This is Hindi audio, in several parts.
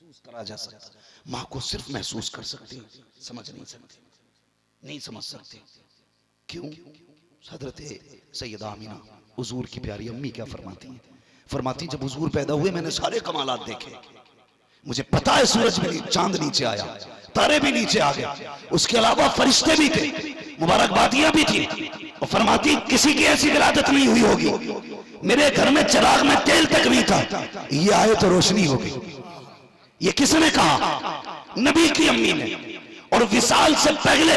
करा जा सकता, माँ को सिर्फ महसूस कर सकते हैं, समझ नहीं सकते, नहीं समझ सकते। क्यों? हजरत सैयदा आमीना हुजूर की प्यारी अम्मी क्या फरमाती हैं? फरमाती जब हुजूर पैदा हुए मैंने सारे कमालात देखे, मुझे पता है सूरज भी चांद नीचे आया, तारे भी नीचे आ गए, उसके अलावा फरिश्ते भी थे, मुबारकबादियां भी थी। और फरमाती किसी की ऐसी विलादत नहीं हुई होगी, मेरे घर में चिराग में तेल तक नहीं था, ये आए तो रोशनी हो गई। ये किसने कहा? नबी की अम्मी ने। और विसाल से पहले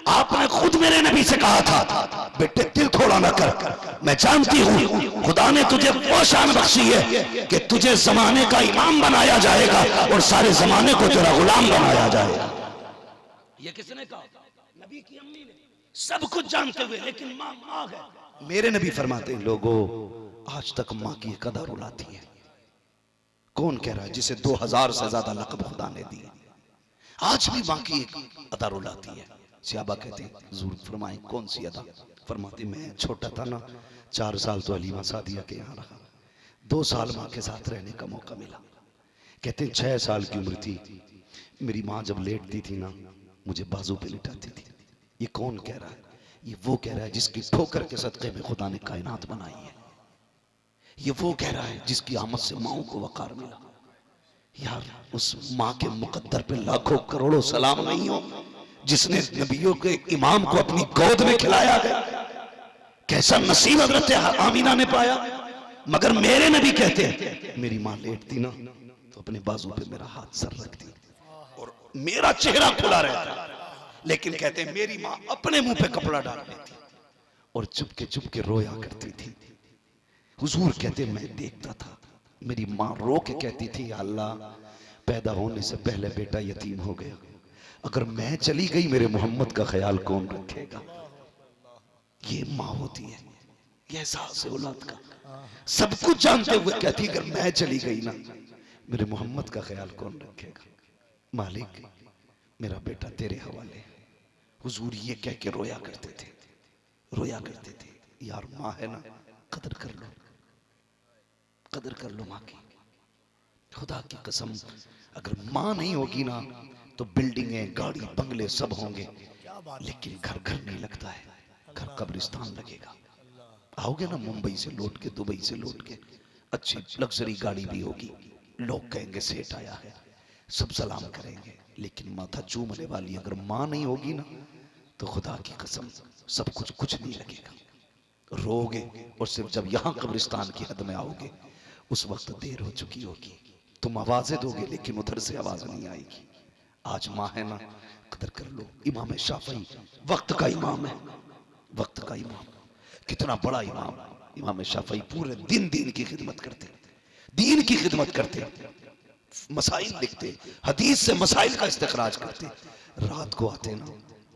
आपने खुद मेरे नबी से कहा था बेटे दिल थोड़ा ना कर, मैं जानती हूं खुदा ने तुझे वो शान बख्शी है कि तुझे जमाने का इमाम बनाया जाएगा और सारे जमाने को तेरा गुलाम बनाया जाएगा। ये किसने कहा? नबी की अम्मी ने, सब कुछ जानते हुए, लेकिन मां मां है। मेरे नबी फरमाते हैं लोगों आज तक मां की कदर रुलाती है। कौन कह रहा है? जिसे 2000 से ज्यादा लक़ब खुदा ने दिए, आज भी मां की अदा रुलाती है। सहाबा कहते हैं हुजूर फरमाए कौन सी अदा? फरमाते मैं छोटा था ना, 4 साल तो हलीमा सादिया के यहाँ रहा, 2 साल माँ के साथ रहने का मौका मिला। कहते हैं 6 साल की उम्र थी, मेरी माँ जब लेटती थी ना मुझे बाजू पे लिटाती थी। ये कौन कह रहा है? ये वो कह रहा है जिसकी ठोकर के सदक़े में खुदा ने कायनात बनाई है। ये वो कह रहा है जिसकी आमद से माओ को वकार मिला। यार उस माँ के मुकद्दर पे लाखों करोड़ों सलाम नहीं हो जिसने नबियों के इमाम को अपनी गोद में खिलाया है। कैसा नसीब हज़रत आमीना ने पाया। मगर मेरे नबी कहते हैं मेरी माँ लेटती ना तो अपने बाजू पे मेरा हाथ सर रखती और मेरा चेहरा खुला रहता, लेकिन कहते हैं मेरी माँ अपने मुंह पे कपड़ा डाल लेती और चुपके रोया करती थी। हुजूर कहते मैं देखता था मेरी माँ रो के कहती थी अल्लाह पैदा होने से पहले बेटा यतीम हो गया, अगर मैं चली गई मेरे मोहम्मद का ख्याल कौन रखेगा। ये माँ होती है, ये एहसास है औलाद का। सब कुछ जानते हुए कहती अगर मैं चली गई ना मेरे मोहम्मद का ख्याल कौन रखेगा। मालिक मेरा बेटा तेरे हवाले। हुजूर ये कह के रोया करते थे, रोया करते थे। यार माँ है ना, कदर कर लो, कदर कर लो माँ की। खुदा की कसम अगर माँ नहीं होगी ना तो बिल्डिंगें गाड़ी बंगले सब होंगे, लेकिन घर घर नहीं लगता है, घर कब्रिस्तान लगेगा। आओगे ना मुंबई से लौट के, दुबई से लौट के, अच्छी लग्जरी गाड़ी भी होगी, लोग कहेंगे सेठ आया है, सब सलाम करेंगे, लेकिन माथा चूमने वाली अगर माँ नहीं होगी ना तो खुदा की कसम सब कुछ नहीं लगेगा। रोगे और सिर्फ जब यहाँ कब्रिस्तान की हद में आओगे उस वक्त देर हो चुकी होगी। तुम आवाजें दोगे लेकिन उधर से आवाज नहीं आएगी। आज माँ है ना, कदर कर लो। इमाम शाफई वक्त का इमाम है, वक्त का इमाम, कितना बड़ा इमाम। इमाम शाफई पूरे दिन दीन की खिदमत करते, दीन की खिदमत करते, मसाइल लिखते, हदीस से मसाइल का इस्तिखराज करते। रात को आते ना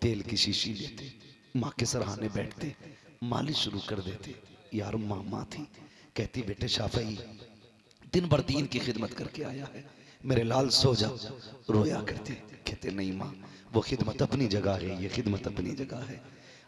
तेल की शीशी लेते, माँ के सराहने बैठते, मालिश शुरू कर देते। यार माँ थी, कहती बेटे शाफई दिन भर दीन की खिदमत करके आया है, मेरे लाल सो जा। रोया करते, कहते नहीं माँ वो खिदमत अपनी जगह है, ये खिदमत अपनी जगह है।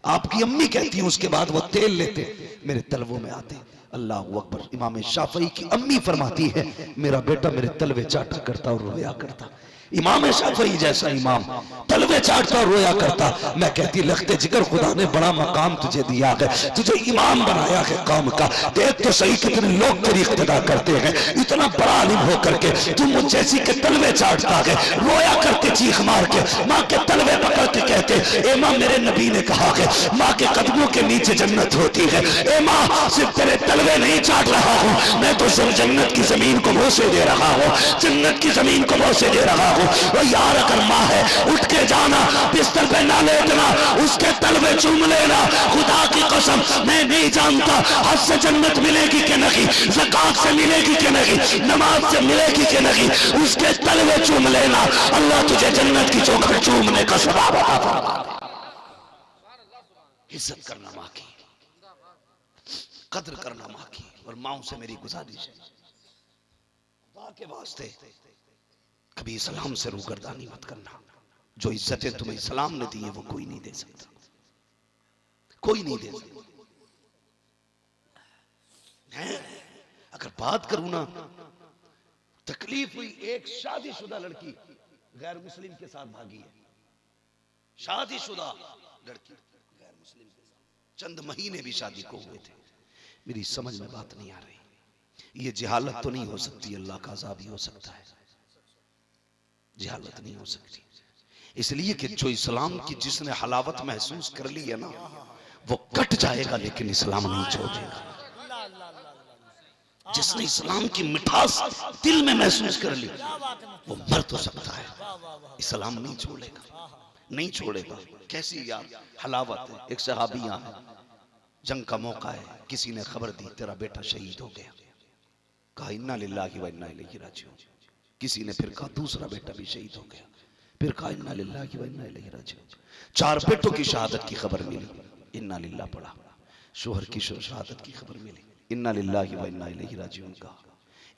आपकी अम्मी कहती है उसके बाद वो तेल लेते मेरे तलवों में आते। अल्लाह अकबर। इमाम शाफई की अम्मी फरमाती है मेरा बेटा मेरे तलवे चाटा करता और रोया करता। इमाम शाफई जैसा इमाम तलवे चाटता और रोया करता। मैं कहती लगते जिगर खुदा ने बड़ा मकाम तुझे दिया है, तुझे इमाम बनाया है कौम का। देख तो सही कितने लोग तेरी इक्तदा करते हैं, इतना बड़ा आलिम होकर के तुम मुझ जैसी के तलवे चाटता है, रोया करके चीख मार के माँ के तलवे पकड़ के कहते ए माँ मेरे नबी ने कहा है माँ के कदमों के नीचे जन्नत होती है। ए माँ सिर्फ तेरे तलवे नहीं चाट रहा हूँ, मैं तो सिर्फ जन्नत की जमीन को बोसे दे रहा हूँ, जन्नत की जमीन को बोसे दे रहा हूँ। वो यार अगर माँ है उठ के जाना, बिस्तर पे ना लेटना, उसके तलवे चूम लेना। खुदा की कसम मैं नहीं जानता हज से जन्नत मिलेगी कि नहीं, ज़कात से मिलेगी कि नहीं, नमाज से मिलेगी कि नहीं, उसके तलवे चूम लेना। अल्लाह तुझे जन्नत की चौखट चूमने का सवाब अता फरमा दे। इज्जत करना माँ की, कद्र करना माँ की। और माओ से मेरी गुजारिश है खुदा के वास्ते कभी इस्लाम से रूगर्दानी मत करना। जो इज्जतें तुम्हें इस्लाम ने दी है वो कोई नहीं दे सकता, कोई नहीं दे सकता। अगर बात करूं ना तकलीफ हुई, एक शादीशुदा लड़की गैर मुस्लिम के साथ भागी है। शादीशुदा लड़की गैर मुस्लिम के साथ, चंद महीने भी शादी को हुए थे। मेरी समझ में बात नहीं आ रही। ये जहालत तो नहीं हो सकती, अल्लाह का अज़ाब ही हो सकता है। जहालत नहीं हो सकती, इसलिए कि जो इस्लाम की जिसने हलावत महसूस कर ली है ना, वो कट जाएगा लेकिन इस्लाम नहीं छोड़ेगा। जिसने इस्लाम की मिठास दिल में महसूस कर ली वो मर तो सकता है, इस्लाम नहीं छोड़ेगा, नहीं छोड़ेगा। कैसी यार हलावत है। एक सहाबिया है, जंग का मौका है, किसी ने खबर दी तेरा बेटा शहीद हो गया। कहा इन्ना लिल्लाहि व इन्ना इलैहि राजिऊन। किसी ने फिर कहा दूसरा बेटा भी शहीद हो गया। फिर कहा इन्ना लिल्लाहि व इन्ना इलैहि राजिऊन। 4 बेटों की शहादत की खबर मिली, इन्ना लिल्लाह पड़ा। शोहर की शहादत की खबर मिली, इन्ना लिल्लाहि व इन्ना इलैहि राजिऊन कहा।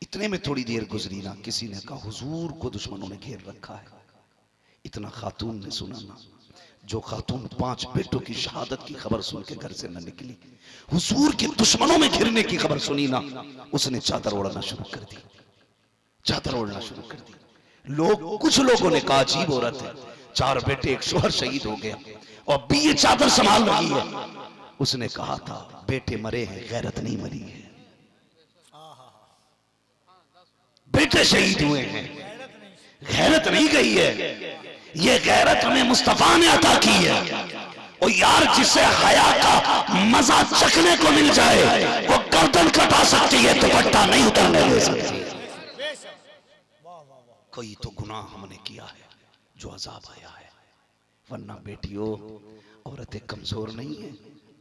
इतने में थोड़ी देर गुजरी ना, किसी ने कहा हुजूर को दुश्मनों ने घेर रखा है। इतना खातून ने सुना ना, जो खातून 5 बेटों की शहादत की खबर सुन के घर से न निकली, हुजूर के दुश्मनों में घिरने की खबर सुनी ना, उसने चादर ओढ़ना शुरू कर दी, चादर ओढ़ना शुरू कर दी। कुछ लोगों ने कहा अजीब औरत है, 4 बेटे, एक शोहर शहीद हो गया और भी ये चादर संभाल रही है। उसने कहा था बेटे मरे हैं, गैरत नहीं मरी है। बेटे शहीद हुए हैं, गैरत नहीं गई है। ये गैरत हमें मुस्तफा ने अता की है। और यार जिसे हया का मजा चखने को मिल जाए वो गर्दन कटा सकती है, दुपट्टा नहीं उतरने दे सकती। कोई तो गुनाह हमने किया है जो अजाब आया है, वरना बेटियों औरतें कमजोर नहीं है।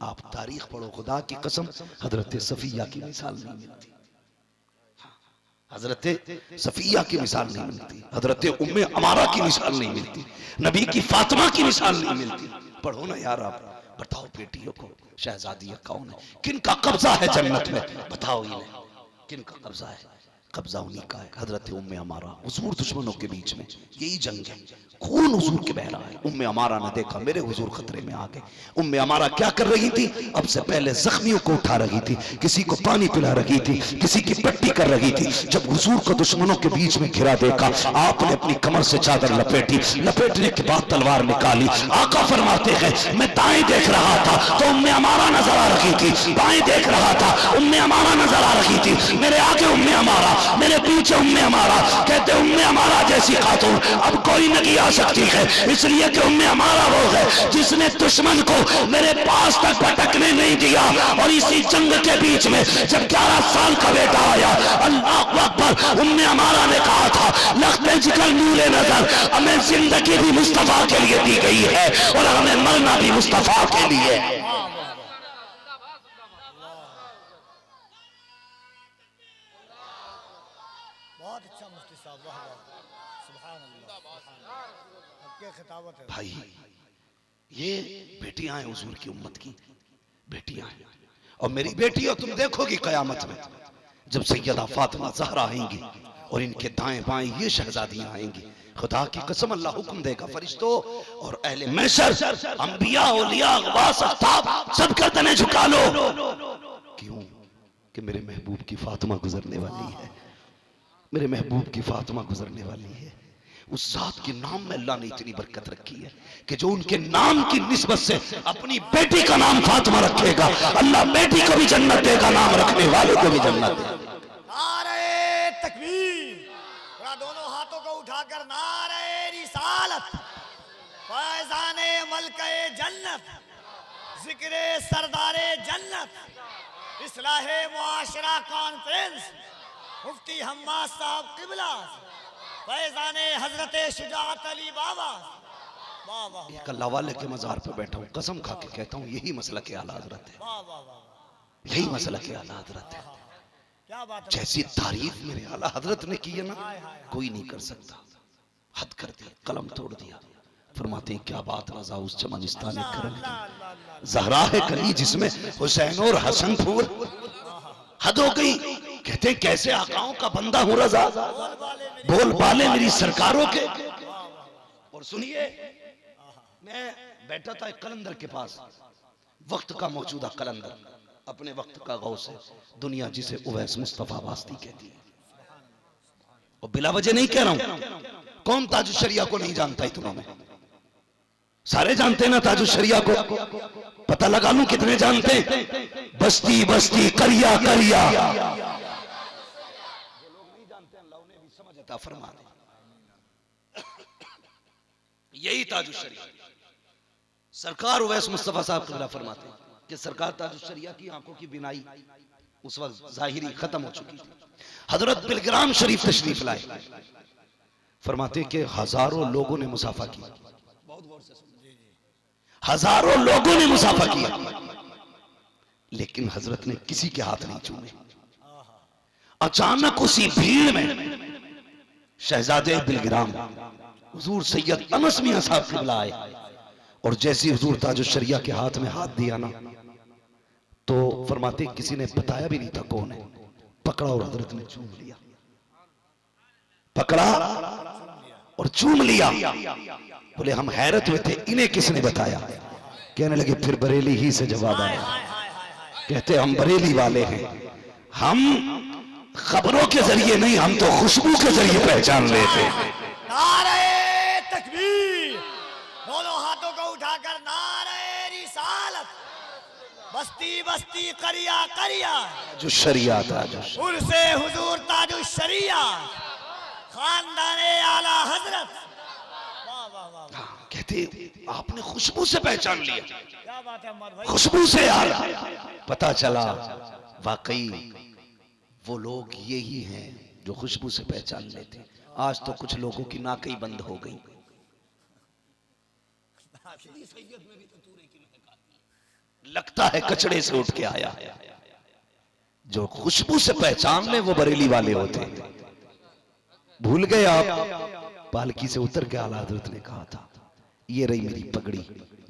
आप तारीख पढ़ो, खुदा की कसम हजरत सफिया की मिसाल नहीं मिलती, हजरत सफिया की मिसाल नहीं मिलती, हजरत उम्मे अमारा की मिसाल नहीं मिलती, नबी की फातिमा की मिसाल नहीं मिलती। पढ़ो ना यार, आप बताओ बेटियों को शहजादियां कौन है, किन का कब्जा है जन्नत में, बताओ इन्हें किन का कब्जा है। कब्जा उन्हीं का है, हजरत उम्मे अमारा। हुजूर दुश्मनों के बीच में यही जंग है, खून हुजूर के बह रहा है। उम्मे अमारा ने देखा मेरे हुजूर खतरे में आ गए। उम्मे अमारा क्या कर रही थी, अब से पहले जख्मियों को उठा रही थी, किसी को पानी पिला रही थी, किसी की पट्टी कर रही थी। जब हुजूर को दुश्मनों के बीच में घिरा देखा, आपने अपनी कमर से चादर लपेटी, लपेटने के बाद तलवार निकाली। आका फरमाते हैं मैं दाएं देख रहा था तो उम्मे अमारा नजर आ रही थी, बाएं देख रहा था उम्मे अमारा नजर आ रही थी। मेरे आगे उम्मे अमारा, मेरे पीछे उम्मे अमारा। कहते उम्मे अमारा जैसी खातून अब कोई नहीं आ सकती है, इसलिए कि उम्मे अमारा वो है जिसने दुश्मन को मेरे पास तक भटकने नहीं दिया। और इसी जंग के बीच में जब 11 साल का बेटा आया, अल्लाह अकबर, उम्मे अमारा ने कहा था लख्ते जिगर नूरे नजर, हमें जिंदगी भी मुस्तफा के लिए दी गई है और हमें मरना भी मुस्तफा के लिए। भाई ये बेटियां हैं हुजूर की उम्मत की, बेटियां हैं। और मेरी बेटियों तुम देखोगी कयामत में जब सैयदा फातिमा ज़हरा आएंगी और इनके दाएं बाएं ये शहजादियां आएंगी, खुदा की कसम अल्लाह हुक्म देगा फरिश्तों और अहले महशर, अंबिया, औलिया, गवास, अख्ताब सब गर्दनें झुका लो। क्यों कि मेरे महबूब की फातिमा गुजरने वाली है, मेरे महबूब की फातिमा गुजरने वाली है। उस जात के नाम में अल्लाह ने इतनी बरकत रखी है कि जो उनके नाम की निस्बत से अपनी बेटी का नाम फातिमा रखेगा, अल्लाह बेटी को भी जन्नत देगा, नाम रखने वाले को भी जन्नत देगा। नारे तकबीर, दोनों हाथों को उठाकर नारे रिसालत, फैज़ाने मलके जन्नत, जिक्रे सरदारे जन्नत, इस्लाहे मुआशरा कॉन्फ्रेंस, मुफ्ती हम्माद साहब किबला, फैज़ाने हजरत शुजाअत अली बाबा। एक अल्लाह वाले के मज़ार पे बैठा हूँ, कसम खा के कहता हूँ यही मसला के आला हजरत है, यही मसला के आला हजरत है। क्या बात, जैसी तारीफ मेरे आला हजरत ने की है ना, कोई नहीं कर सकता। हद कर दी, कलम तोड़ दिया। फरमाते हैं क्या बात रजा उस चमनिस्तान करम, ज़हरा है कली जिसमें हुसैन और हसन फूल। हद हो गई। कहते कैसे आकाओं का बंदा हूं रजा, बोल बाले मेरी सरकारों के। और सुनिए, मैं बैठा था एक कलंदर के पास, वक्त का मौजूदा कलंदर, अपने वक्त का गौस है दुनिया, जिसे उवैस मुस्तफा वास्ती कहती है। और बिला वजह नहीं कह रहा हूं। कौन ताजुल शरिया को नहीं जानता इतनों में? सारे जानते हैं ना ताजुल शरिया को। पता लगा लूं कितने जानते हैं? बस्ती बस्ती करिया करिया। जो लोग नहीं जानते अल्लाह उन्हें भी समझ अता फरमा दे। यही ताजुल शरिया सरकार उवैस मुस्तफा साहब क़िबला फरमाते हैं कि सरकार ताजुल शरिया की आंखों की बिनाई उस वक्त जाहिरी खत्म हो चुकी थी। हजरत बिलग्राम शरीफ तशरीफ लाए, फरमाते कि हजारों लोगों ने मुसाफा किया, हजारों लोगों ने मुसाफा किया, लेकिन हजरत ने किसी के हाथ नहीं चूमे। अचानक उसी भीड़ में शहजादे बिलग्राम हुजूर सैयद अनस मियां साहब क़िबला आए, और जैसे हुजूर ताजुल शरिया के हाथ में हाथ दिया ना, तो फरमाते किसी ने बताया भी नहीं था कौन है, पकड़ा और हजरत ने चूम लिया, पकड़ा और चूम लिया। बोले हम हैरत में थे, इन्हें किसने बताया? कहने लगे फिर बरेली ही से जवाब आया। कहते हम बरेली वाले हैं, हम खबरों के जरिए नहीं, हम तो खुशबू के जरिए पहचान लेते हैं। नारे तकबीर, दोनों हाथों को उठाकर नारे रिसालत, बस्ती बस्ती करिया करिया, जो शरिया था उर्से हुजूर ताजुल शरिया, खानदाने आला हजरत। वाह वाह वाह, कहते आपने खुशबू से पहचान लिया। क्या बात है अहमद भाई। खुशबू से यार पता चला वाकई वो लोग यही हैं जो खुशबू से पहचान लेते। आज तो कुछ लोगों की नाक ही बंद हो गई। लगता है कचड़े से उठ के आया। जो खुशबू से पहचान ले वो बरेली वाले होते। भूल गए आप? पालकी से उतर के आला हजरत ने कहा था ये रही मेरी पगड़ी,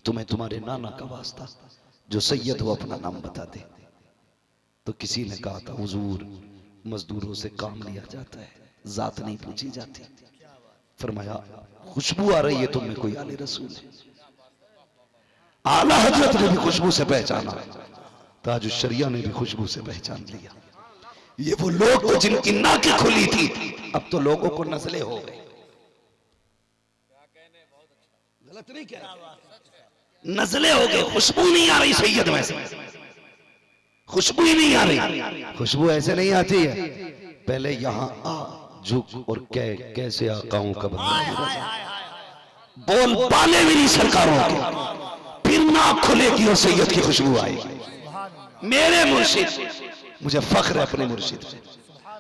तुम्हें तुम्हारे नाना का वास्ता, जो सैयद हो अपना नाम बता दे। तो किसी ने कहा था हुजूर मजदूरों से काम लिया जाता है, जात नहीं पूछी जाती। फरमाया खुशबू आ रही है तुम में कोई आले रसूल है। आला हजरत ने भी खुशबू से पहचाना, ताजुल शरिया ने भी खुशबू से पहचान लिया। ये वो लोग तो जिनकी नाकें खुली थी, अब तो लोगों को नजले हो गए। गलत नहीं कह रहा, नजले हो गए। खुशबू नहीं आ रही सैयद में से, खुशबू ही नहीं आ रही। खुशबू ऐसे नहीं आती है, पहले यहां आ झुक और कैसे आकाओं का बोल पाले मेरी सरकारों के, फिर नाक खुलेगी और सैयद की खुशबू आएगी। मेरे मुर्शिद, मुझे फख्र है अपने मुर्शिद पे,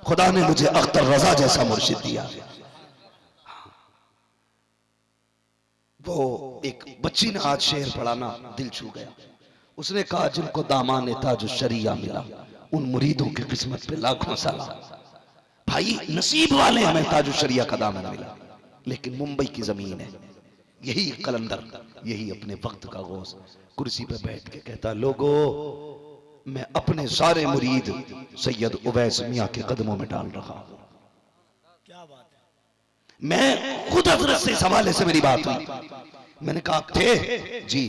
खुदा ने मुझे अख्तर रजा जैसा मुर्शिद दिया। वो एक बच्ची ने आज शेर पढ़ाना दिल छू गया। उसने कहा जिनको दामाने ताजुल शरिया मिला उन मुरीदों की किस्मत पे लाखों सलाम। भाई नसीब वाले हमें ताजुल शरिया का दामन मिला, लेकिन मुंबई की जमीन है। यही कलंदर, यही अपने वक्त का गौस कुर्सी पे बैठ के कहता लोगो मैं अपने सारे मुरीद सैयद उवैस मियां के कदमों में डाल रहा हूं। क्या बात है। मैं खुद हजरत से इस हवाले से मेरी बात हुई। मैंने कहा थे जी,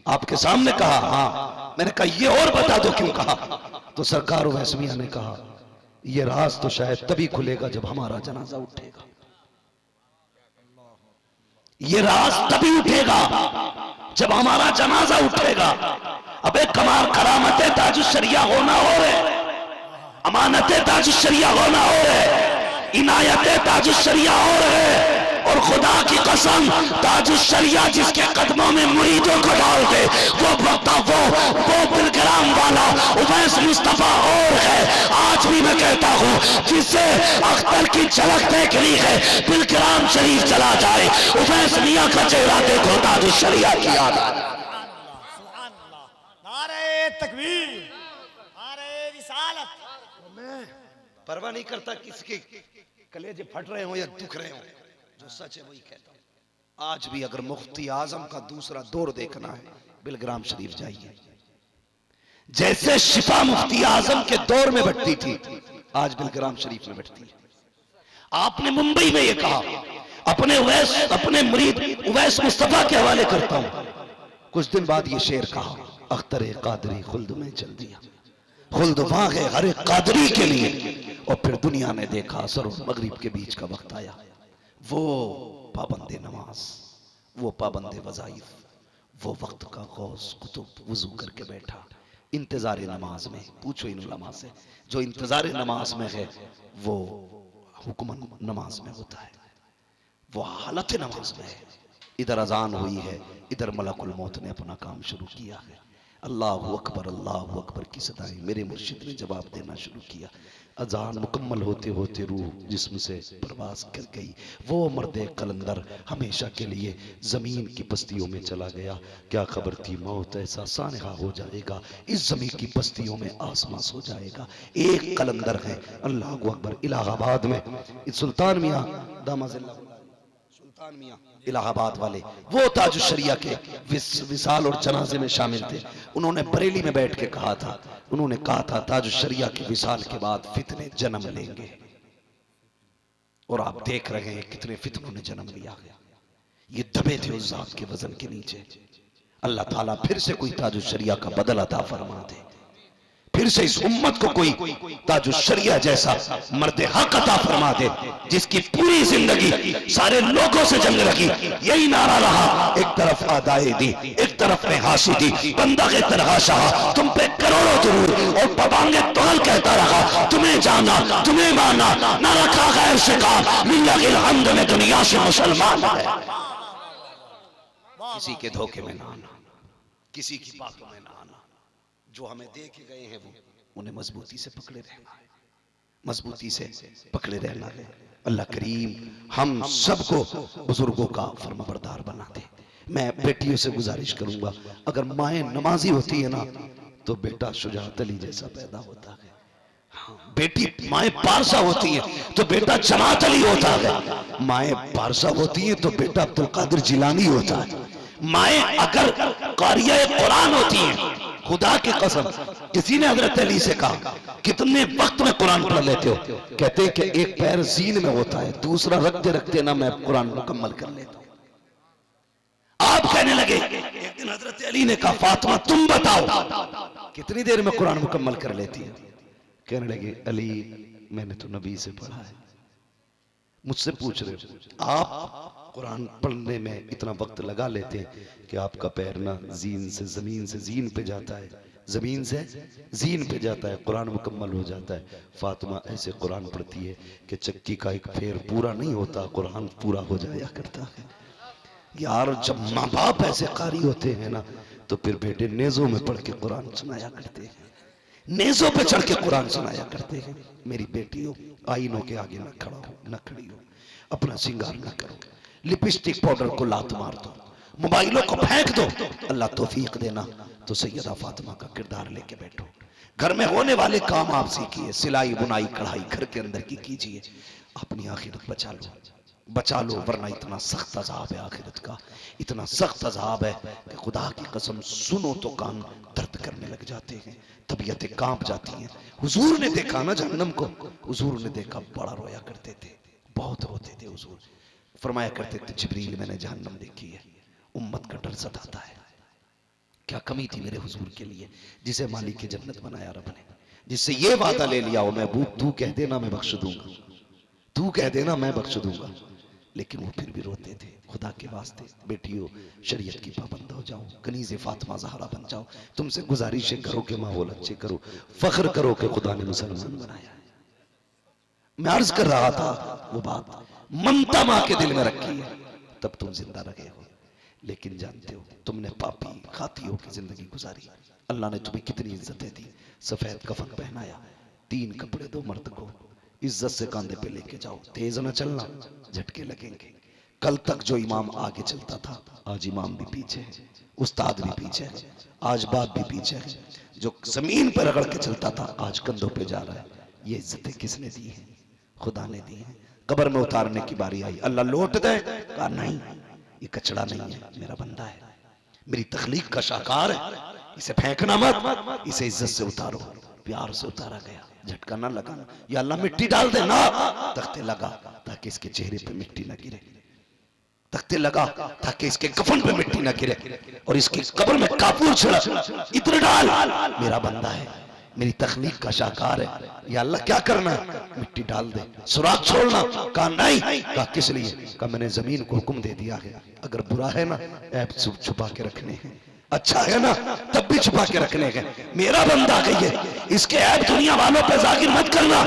आपके सामने कहा? हाँ। मैंने कहा ये और बता दो क्यों कहा? तो सरकार उवैस मियां ने कहा ये राज तो शायद तभी खुलेगा जब हमारा जनाजा उठेगा। ये राज तभी उठेगा जब हमारा जनाजा उठेगा। अबे कमाल करामते ताजुल शरिया होना हो रहे, अमानते ताजुल शरिया होना हो रहे, इनायते ताजुल शरिया हो रहे। और खुदा की कसम ताजुल शरिया जिसके कदमों में मुरीदों को डाल दे वो वक्ता वो बिलग्राम वाला उवैस मुस्तफा और है। आज भी मैं कहता हूँ जिसे अख्तर की झलक देखनी है बिलग्राम शरीफ चला जाए, उवैस मियां का चेहरा देखो ताजुल शरिया की याद आ जाए। नारे तकबीर, नारे रिसालत। परवाह नहीं करता किसके कलेजे फट रहे हो या दुख रहे हो, जो सच है वही कहता हूं। आज भी अगर मुफ्ती आजम का दूसरा दौर देखना है बिलग्राम शरीफ जाइए। जैसे शिफा मुफ्ती आजम के दौर में बैठती थी आज बिलग्राम शरीफ में बैठती है। आपने मुंबई में ये कहा, अपने मुरीद उवैस मुस्तफा के हवाले करता हूं। कुछ दिन बाद ये शेर कहा अख्तर कादरी खुल्द में चल दिया। खुल्द वहां है हर एक कादरी के लिए, और फिर दुनिया ने देखा असर और मगरिब के बीच का वक्त आया, वो पाबंदे नमाज, वो पाबंदे वज़ाइफ, वो वक्त का गौस कुतुब वुजू करके बैठा इंतजार नमाज में। पूछो इन उलमा से, जो इंतजार नमाज में है वो हुक्मन नमाज में होता है, वो हालत नमाज में है। इधर अजान हुई है, इधर मलकुल मौत ने अपना काम शुरू किया है। अल्लाहु अकबर की सदाएं मेरे मुर्शिद ने जवाब देना शुरू किया। अजान मुकम्मल होते होते रूह जिस्म से प्रवास कर गई। वो मर्द कलंदर हमेशा के लिए जमीन की बस्तियों में चला गया। क्या खबर थी मौत ऐसा सानहा हो जाएगा, इस जमीन की बस्तियों में आसमां सो जाएगा। एक कलंदर है, अल्लाहु अकबर, इलाहाबाद में सुल्तान मियां दामाजिल्लाह, सुल्तान मियां इलाहाबाद वाले, वो ताजुश शरिया के विसाल और जनाजे में शामिल थे। उन्होंने बरेली में बैठ के कहा था, उन्होंने कहा था ताजुश शरिया के विसाल के बाद फितने जन्म लेंगे, और आप देख रहे हैं कितने फितनों ने जन्म लिया। ये दबे थे उस जात के वजन के नीचे। अल्लाह ताला फिर से कोई ताजुश शरिया का बदल अता फरमा दे, फिर से इस उम्मत को कोई ताजुश शरिया जैसा मर्द हक अता फरमा दे, जिसकी पूरी जिंदगी सारे लोगों से जंग रखी। यही नारा रहा, एक तरफ आदाए दी, एक तरफ में हासी दी, बंदा के तरह शाह, तुम पे करोड़ों दुरूद, और बबांगे तौल कहता रहा, तुम्हें जाना तुम्हें माना, ना रखा गैर से काम, मिल्ला के हमद में दुनिया से मुसलमान है। किसी के धोखे में ना आना, किसी की बातों में ना आना। जो हमें दे के गए हैं वो उन्हें मजबूती से पकड़े रहना है, मजबूती से पकड़े रहना है। अल्लाह करीम हम सबको बुजुर्गों का फर्माबरदार बना दे। मैं बेटियों से गुजारिश करूंगा, अगर माएँ नमाजी होती है ना तो बेटा शुजाअत अली जैसा पैदा होता है। बेटी माएँ पारसा होती है तो बेटा जमात अली होता है। माएँ पारसा होती है तो बेटा अब्दुल कादिर जिलानी होता है। माएँ अगर कारिया कुरान होती हैं, खुदा की कसम, किसी ने हजरत अली से कहा कितने वक्त में कुरान पढ़ लेते हो? कहते हैं कि एक पैर जीन में होता है, दूसरा रखते रखते ना मैं कुरान मुकम्मल कर लेता हूं। आप कहने लगे, एक दिन हजरत अली ने कहा फातिमा तुम बताओ कितनी देर में कुरान मुकम्मल कर लेती है? कहने लगे अली मैंने तो नबी से पढ़ा है, मुझसे पूछ रहे हो? आप कुरान पढ़ने में इतना वक्त लगा लेते हैं कि आपका पैर ना जीन से जमीन से जीन पे जाता है, जमीन से जीन पे जाता है, कुरान मुकम्मल हो जाता है। फातिमा ऐसे कुरान पढ़ती है कि चक्की का एक फेर पूरा नहीं होता, कुरान पूरा हो जाया करता है। यार जब माँ बाप ऐसे कारी होते हैं ना तो फिर बेटे नेज़ों में पढ़ के कुरान सुनाया करते हैं, नेज़ों पे चढ़ के कुरान सुनाया करते हैं। मेरी बेटियों आईनों के आगे न खड़ा हो, न खड़ी हो, अपना श्रृंगार न करो, लिपस्टिक पाउडर को लात मार दो, मोबाइलों को फेंक दो। अल्लाह तौफीक देना तो सैयदा फातिमा का किरदार लेके बैठो। घर में होने वाले काम आप सीखिए, सिलाई बुनाई कढ़ाई घर के अंदर की कीजिए, अपनी आखिरत बचा लो, वरना इतना सख्त अजाब है आखिरत का, इतना सख्त अजाब है कि खुदा की कसम सुनो तो कान दर्द करने लग जाते हैं, तबीयतें कांप जाती हैं। हुजूर ने देखा ना जहन्नम को, हुजूर ने देखा, बड़ा रोया करते थे, बहुत रोते थे। हुजूर फरमाया करते थे जिब्रील मैंने जहन्नम देखी है, उम्मत का डर सताता है। क्या कमी थी मेरे हुजूर के लिए, जिसे मालिक की जन्नत बनाया रब ने, जिससे ये वादा ले लिया हो महबूब तू कह देना मैं बख्श दूंगा, तू कह देना मैं बख्श दूंगा। लेकिन वो फिर भी रोते थे। खुदा के वास्ते बेटियों शरीयत की पाबंद हो जाओ, कनीज़े फातिमा ज़हरा बन जाओ। तुमसे गुजारिश है करो कि माहौल अच्छे करो, फख्र करो कि खुदा ने मुसलमान बनाया है। मैं अर्ज कर रहा था वो बात ममता माँ के दिल में रखी है तब तुम जिंदा रहे हो, लेकिन जानते हो तुमने पापी खातियों की जिंदगी गुजारी। अल्लाह ने तुम्हें कितनी इज्जतें दी, सफेद कफन पहनाया, 3 कपड़े दो मर्द को, इज्जत से कांधे पे लेके जाओ, तेज न चलना झटके लगेंगे। कल तक जो इमाम आगे चलता था आज इमाम भी पीछे है, उस्ताद भी पीछे है, आज बाप भी पीछे है। जो जमीन पर रगड़ के चलता था आज कंधों पे जा रहा है। ये इज्जतें किसने दी है? खुदा ने दी है। कब्र में उतारने की बारी आई, अल्लाह लौट दे, कहा नहीं ये कचड़ा नहीं है, मेरा बंदा है, मेरी तखलीक का शाहकार है, इसे फेंकना मत, इसे इज्जत से उतारो। प्यार से उतारा गया, झटका ना लगा, या अल्लाह मिट्टी डाल दे ना, तख्ते लगा ताकि इसके चेहरे पे मिट्टी ना गिरे, तख्ते लगा ताकि इसके कफन पे मिट्टी ना गिरे, और इसकी कब्र में कापूर छिड़क, इत्र डाल, मेरा बंदा है, मेरी तखलीक का शाहकार है, या अल्लाह क्या करना है, मिट्टी डाल दे, सुराख छोड़ना। कहा नहीं। कहा किस लिए? कहा मैंने जमीन को हुक्म दे दिया है, अगर बुरा है ना ऐप छुपा के रखने हैं, अच्छा है ना तब भी छुपा के रखने हैं। मेरा बंदा कहिए इसके ऐप दुनिया वालों पे जाहिर मत करना,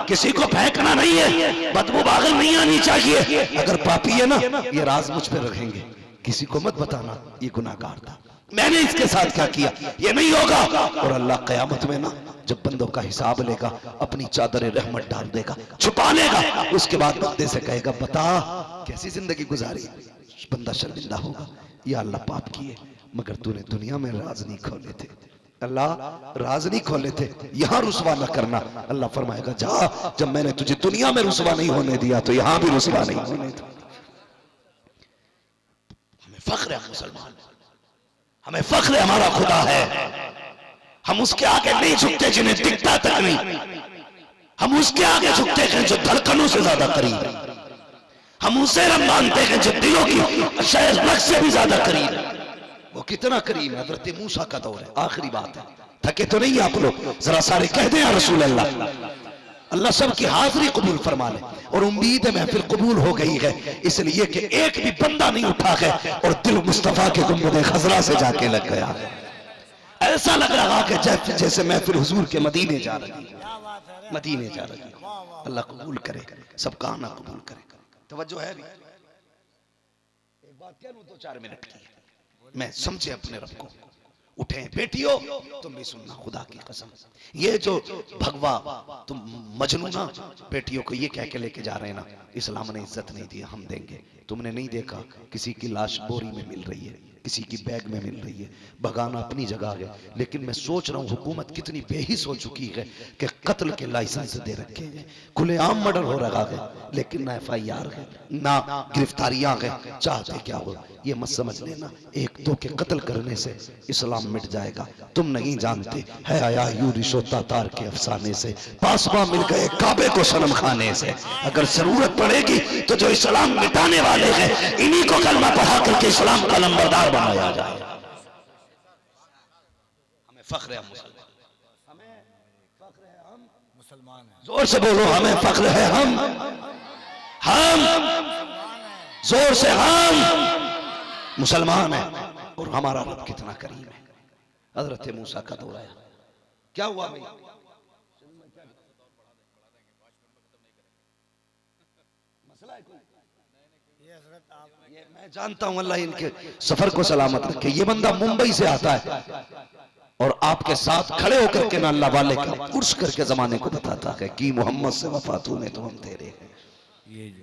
किसी को फेंकना नहीं है, बदबू बागल नहीं आनी चाहिए। अगर पापी है ना ये राज मुझ पे रखेंगे, किसी को मत बताना ये गुनाहगार था, मैंने इसके साथ क्या किया, ये नहीं होगा। और अल्लाह कयामत में ना जब बंदों का हिसाब लेगा अपनी चादर रहमत डाल देगा, छुपा लेगा, उसके बाद बंदे से कहेगा बता कैसी जिंदगी गुजारी। बंदा शर्मिंदा होगा, या अल्लाह पाप किए मगर तूने दुनिया में राज नहीं खोले थे, अल्लाह राज नहीं खोले थे, यहां रुसवा न करना। अल्लाह फरमाएगा जा, जब मैंने तुझे दुनिया में रुसवा नहीं होने दिया तो यहां भी रुसवा नहीं होने दिया। हमें फख्र है मुसलमान, हमें फख्र है हमारा खुदा है, हम उसके आगे नहीं झुकते जिन्हें दिखता तक नहीं, हम उसके आगे झुकते हैं जो धड़कनों से ज्यादा करीब है, हम उसे रब मानते हैं जो दिलों की शायद नक्श से भी ज्यादा करीब है। वो कितना करीब है, हजरत मूसा का दौर है। आखिरी बात है, थके तो नहीं आप लोग, जरा सारे कह दें या रसूल अल्लाह। अल्लाह सबकी हाजिरी कबूल फरमा ले, और उम्मीद है महफिल कबूल हो गई है, इसलिए कि एक भी बंदा नहीं उठा है और दिल मुस्तफा के गुंबद खजरा से जाके लग गया है। ऐसा लग रहा कि जैसे महफिल हुजूर के मदीने जा रही है, मदीने जा रही है। अल्लाह कबूल करे, सबका आना कबूल करे। तवज्जो है भी, एक बात कह लूं 2-4 मिनट की, मैं समझे अपने रब को। उठे बेटियों तुम भी सुनना, खुदा की कसम, ये जो भगवा तुम मजनू ना बेटियों को ये कह के लेके जा रहे हैं ना, इस्लाम ने इज्जत नहीं दी, हम देंगे। तुमने नहीं देखा किसी की लाश बोरी में मिल रही है, किसी की बैग में मिल रही है, भगाना अपनी जगह है, लेकिन मैं सोच रहा हूँ हुकूमत कितनी बेहिस हो चुकी है कि कत्ल के लाइसेंस दे रखे हैं, खुलेआम मर्डर हो रहा है, लेकिन ना FIR है ना गिरफ्तारियां हैं। चाहते क्या हो ये मत समझ लेना, 1-2 के कत्ल करने से इस्लाम मिट जाएगा। तुम नहीं जानते है आया यूं रिशो तातार के अफसाने से, पासबा मिल गए काबे को सनम खाने से। अगर जरूरत पड़ेगी तो जो इस्लाम मिटाने वाले हैं इन्हीं को कलमा पढ़ा करके इस्लाम का नंबरदार बनाया जाए। हमें फख्र है मुसलमान, हमें फख्र है हम मुसलमान हैं। जोर से बोलो, हमें फख्र है हम जोर से हम मुसलमान है। और हमारा रब कितना करीम है। हजरत मूसा का दौर आया, क्या हुआ भाई? मसला है कोई? ये मैं जानता हूं, अल्लाह इनके सफर को सलामत रखे। ये बंदा मुंबई से आता है और आपके साथ खड़े होकर के ना अल्लाह वाले का उर्स करके जमाने को बताता है कि मोहम्मद से वफा तूने तो हम तेरे हैं,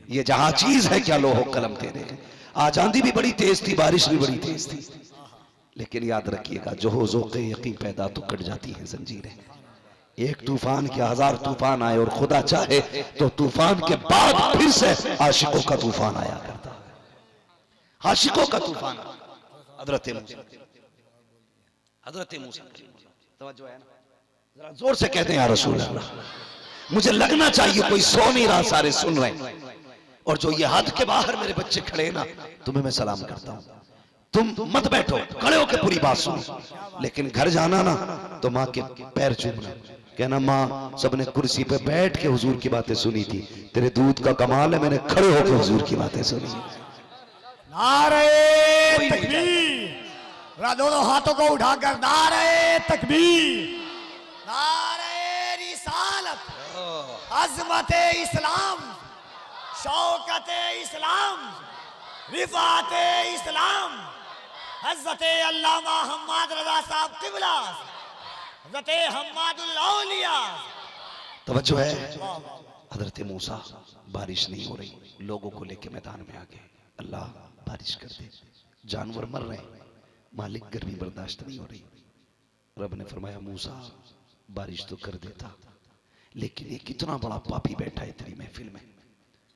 ये जहां चीज है क्या लोहो कलम तेरे हैं। आज आंधी भी बड़ी तेज थी, बारिश भी बड़ी तेज थी, लेकिन याद रखिएगा जो हो ज़ौक़े यकीन पैदा तो कट जाती हैं जंजीरें। एक तूफान के 1000 तूफान आए और खुदा चाहे तो तूफान के बाद फिर से आशिकों का तूफान आया करता है, आशिकों का तूफान। हजरत मूसा तवज्जो है ना, जरा जोर से कहते हैं या रसूल अल्लाह। मुझे लगना चाहिए कोई सो नहीं रहा, सारे सुन रहे हैं। और जो ये हद के बाहर मेरे बच्चे खड़े ना, तुम्हें मैं सलाम करता हूं। तुम मत बैठो, खड़े होकर पूरी बात सुनो, लेकिन घर जाना ना तो माँ के पैर चूमना, कहना माँ सबने कुर्सी पे बैठ के हुजूर की बातें सुनी थी, तेरे दूध का कमाल है मैंने खड़े होकर हुजूर की बातें सुनी। नारे तकबीर, दोनों हाथों को उठाकर नारे तकबीर, नारे रिसालत, अजमत इस्लाम, शौकत इस्लाम, रिफात इस्लाम, हज़रत अल्लामा हम्माद रज़ा साहब क़िबला, हज़रत हम्मादुल औलिया। तवज्जो है। हज़रत मूसा, बारिश नहीं हो रही, लोगों को लेके मैदान में आ गए, अल्लाह बारिश कर दे, जानवर मर रहे हैं, मालिक गर्मी बर्दाश्त नहीं हो रही। रब ने फरमाया मूसा बारिश तो कर देता, लेकिन ये कितना बड़ा पापी बैठा है तेरी महफिल में,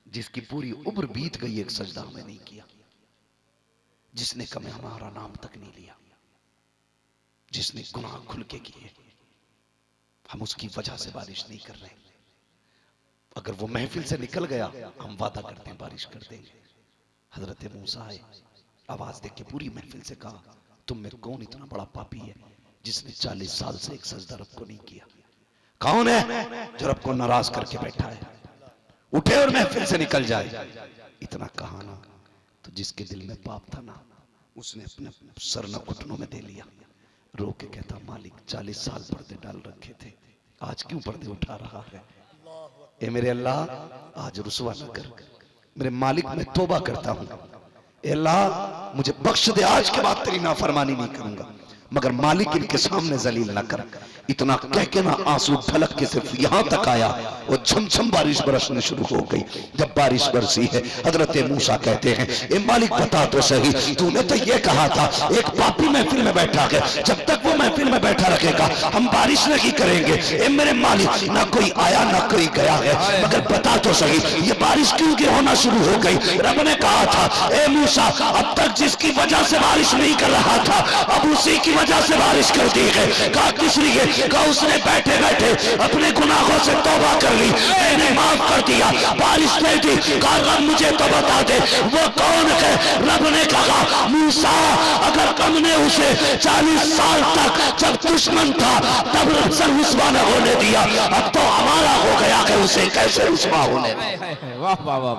जिसकी पूरी उम्र बीत गई एक सजदा हमें नहीं किया, जिसने कभी हमारा नाम तक नहीं लिया, जिसने गुनाह खुल के किए, हम उसकी वजह से बारिश नहीं कर रहे। अगर वो महफिल से निकल गया हम वादा करते हैं बारिश कर देंगे। हजरत मूसा आए, आवाज देख के पूरी महफिल से कहा तुम में कौन इतना बड़ा पापी है जिसने 40 साल से एक सजदा रब को नहीं किया। कौन है जो रब को नाराज करके बैठा है? उठे और महफिल से निकल जाए। इतना कहा ना, तो जिसके दिल में पाप था ना, उसने अपने सर न घुटनों में दे लिया। रो के कहता, मालिक 40 साल पर्दे डाल रखे थे, आज क्यों पर्दे उठा रहा है? ए मेरे अल्लाह, आज रुसवा न कर। मेरे मालिक, मैं तौबा करता हूं, ए अल्लाह मुझे बख्श दे, आज के बाद तेरी नाफरमानी नहीं करूंगा, मगर मालिक इनके सामने जलील न कर। इतना कह के ना आंसू ढलक के सिर्फ यहां तक आया, वो झमझम बारिश बरसने शुरू हो गई। जब बारिश बरसी है, हजरत मूसा कहते हैं, ए मालिक बता तो सही, तूने तो ये कहा था एक पापी महफिल में बैठा है, जब तक वो महफिल में बैठा रखेगा हम बारिश नहीं करेंगे। ए मेरे मालिक, ना कोई आया ना कोई गया है, मगर बता तो सही ये बारिश क्यों की होना शुरू हो गई? रब ने कहा था, ए मूसा, अब तक जिसकी वजह से बारिश नहीं कर रहा था, अब उसी की वजह से बारिश कर दी है। कहा किस लिए? कहा उसने बैठे बैठे अपने गुनाहों से तौबा कर ली, मैंने माफ कर दिया, बारिश नहीं दी। कहा रब मुझे तो बता दे वो कौन है? रब ने कहा, मूसा, अगर हमने उसे 40 साल तक जब दुश्मन था तब से रुसवा न होने दिया, अब तो हमारा हो गया है, उसे कैसे रुसवा होने दिया? वाह वाह वाह,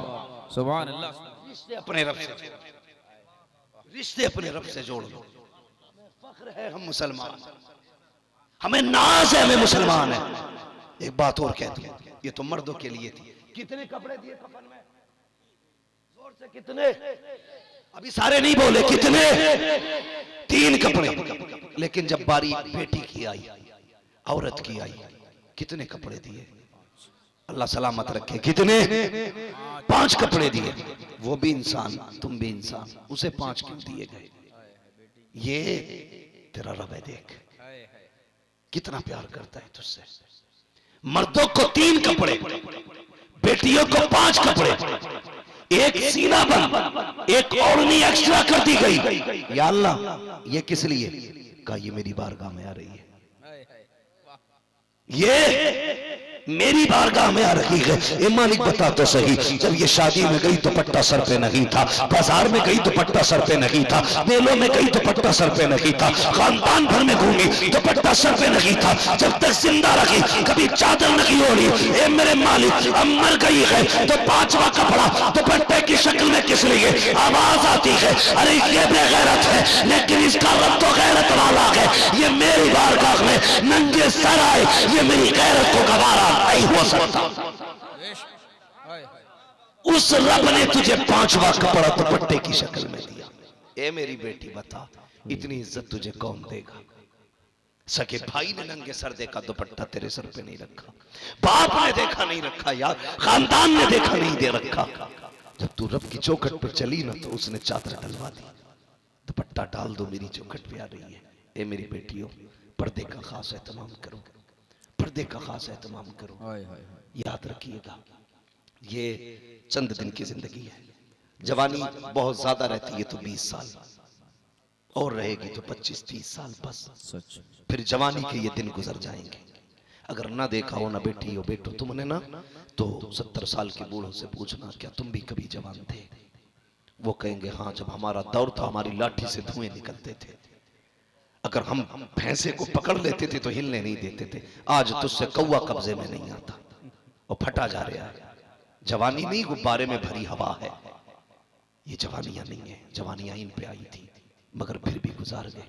सुभान अल्लाह। रिश्ते अपने रब से, रिश्ते अपने रब से जोड़ लो। फख्र है हम मुसलमान, हमें नाज है, हमें मुसलमान है। एक बात और कह दूं, ये तो मर्दों के लिए थी। कितने कपड़े दिए कफन में? जोर से कितने? अभी सारे नहीं बोले, कितने? 3 कपड़े। लेकिन जब बारी बेटी की आई, औरत की आई, कितने कपड़े दिए? अल्लाह सलामत रखे। कितने? 5 कपड़े दिए। वो भी इंसान, तुम भी इंसान, उसे 5 क्यों दिए गए? ये तेरा रब है, देख कितना प्यार करता है तुझसे। मर्दों को 3 कपड़े, बेटियों को 5 कपड़े, एक सीना बंद, एक ओढ़नी एक्स्ट्रा कर दी गई। या अल्लाह, ये किस लिए? कहा ये मेरी बारगाह में आ रही है, ये मेरी बारगाह में आ रही है। ए मालिक बता तो सही, जब ये शादी में गई दुपट्टा सर पे नहीं था, बाजार में गई दुपट्टा सर पे नहीं था, मेलों में गई दुपट्टा सर पे नहीं था, खानदान भर में घूमी दुपट्टा सर पे नहीं था, जब तक जिंदा रखी कभी चादर नहीं ओढ़ी। ए मेरे मालिक, अब मर गई है तो 5वां कपड़ा दुपट्टे की शक्ल में किस लिए? आवाज आती है, अरे ये बेगैरत है, लेकिन इसका रब तो गैरत वाला है। ये मेरी बारगाह में नंगे सर आए, ये मेरी गैरत को गवारा नहीं हो सकता। उस रब ने तुझे 5वां कपड़ा दुपट्टे की शक्ल में दिया। ए मेरी बेटी बता, इतनी इज्जत तुझे कौन देगा? सके भाई ने नंगे सर देखा, दुपट्टा तेरे सर पे नहीं रखा, बाप ने देखा नहीं रखा, यार खानदान ने देखा नहीं दे रखा। जब तू रब की चौखट पर चली ना, तो उसने चादर डलवा दी। दुपट्टा डाल दो, मेरी चौखट पे आ रही है। ए मेरी बेटियों, पर्दे का खास एहतमाम करो, पर्दे का खास एहतमाम करो। याद रखिएगा, ये चंद दिन की जिंदगी है। जवानी बहुत ज्यादा रहती है तो 20 साल, और रहेगी तो 25-30 साल बस। सच। फिर जवानी के ये दिन गुजर जाएंगे। अगर ना देखा हो ना बेटी हो बेटो तुमने ना, तो 70 साल के बूढ़ों से पूछना, क्या तुम भी कभी जवान थे? वो कहेंगे हाँ, जब हमारा दौर था हमारी लाठी से धुएं निकलते थे, अगर हम भैंसे को पकड़ लेते थे तो हिलने नहीं देते थे। आज तुझसे कौवा कब्जे में नहीं आता और फटा जा रहा है। जवानी नहीं, गुब्बारे में भरी हवा है। ये जवानियां नहीं है, जवानियां इन पे आई थी मगर फिर भी गुजार गए।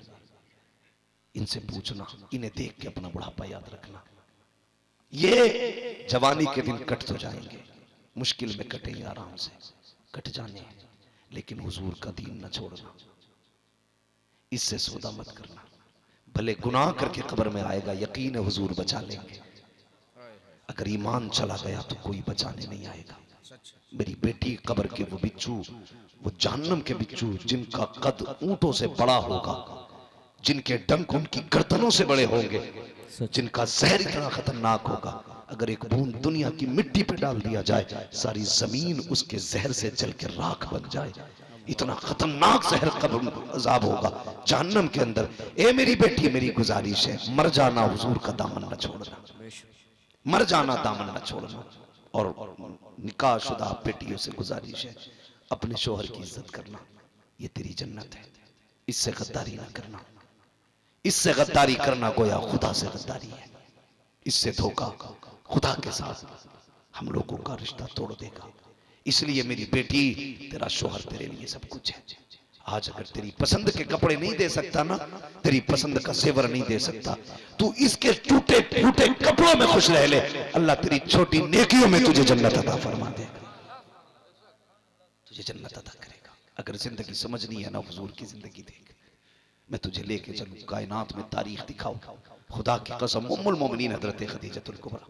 इनसे पूछना, इन्हें देख के अपना बुढ़ापा याद रखना। ये जवानी के दिन कट तो जाएंगे, मुश्किल में कटेंगे, आराम से कट जाने, लेकिन हुजूर का दीन न छोड़ना, इससे सौदा मत करना। भले गुनाह करके कब्र में आएगा, यकीन है हुजूर बचा लेंगे। अगर ईमान चला गया तो कोई बचाने नहीं आएगा। मेरी बेटी कब्र के वो बिच्छू, वो जहन्नम के बिच्छू जिनका कद ऊंटों से बड़ा होगा, जिनके डंक उनकी गर्दनों से बड़े होंगे, जिनका जहर इतना खतरनाक होगा, अगर एक बूंद दुनिया की मिट्टी पे डाल दिया जाए, सारी जमीन उसके जहर से जल के राख बन जाए। इतना खतरनाक जहर कब्र अजाब होगा जहन्नम के अंदर। ए मेरी बेटी, मेरी गुजारिश है, मर जाना हुजूर का दामन न छोड़ना, मर जाना दामन न छोड़ना। और निकाह शुदा बेटियों से गुजारिश है, अपने शोहर की इज्जत करना, ये तेरी जन्नत है, इससे गद्दारी ना करना। इससे गद्दारी करना गोया खुदा से गद्दारी है। इससे धोखा खुदा के साथ हम लोगों का रिश्ता तोड़ देगा। इसलिए मेरी बेटी, तेरा शोहर तेरे लिए सब कुछ है। आज अगर तेरी पसंद के कपड़े नहीं दे सकता ना, तेरी पसंद का सेवर नहीं दे सकता, तू इसके टूटे फूटे कपड़ों में खुश रह ले, अल्लाह तेरी छोटी नेकियों में तुझे जन्नत अता फरमा देगा, तुझे जन्नत अता करेगा। अगर जिंदगी समझनी है ना, हुजूर की जिंदगी देख, मैं तुझे लेके चलूं, कायनात में तारीख दिखाऊं। खुदा की कसम, उम्मुल मोमिनीन हजरत खदीजतुल कुबरा,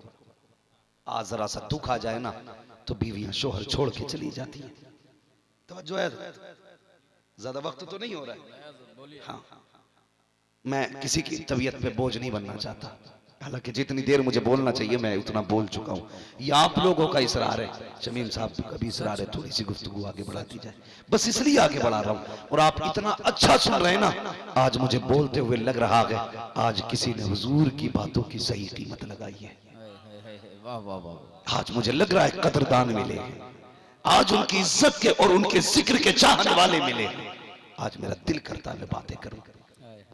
आज जरा सा दुख आ जाए ना तो बीवियां शोहर छोड़ के चली जाती हैं। तवज्जो है, ज्यादा वक्त तो नहीं हो रहा है। हाँ, मैं किसी की तबीयत पे बोझ नहीं बनना चाहता, हालांकि जितनी देर मुझे बोलना चाहिए मैं उतना बोल चुका हूँ। ये आप लोगों का इसरार है, शमीम साहब का भी इसरार है, थोड़ी सी गुफ्तगू आगे बढ़ाती जाए, बस इसलिए आगे बढ़ा रहा हूँ। और आप इतना अच्छा सुन रहे हैं ना, आज मुझे बोलते हुए लग रहा है आज किसी ने हुजूर की बातों की सही कीमत लगाई है। वाह वाह वाह। आज मुझे लग रहा है कदरदान मिले, आज उनकी इज्जत के और उनके जिक्र के चाहने वाले मिले। आज मेरा दिल करता है मैं बातें करूं।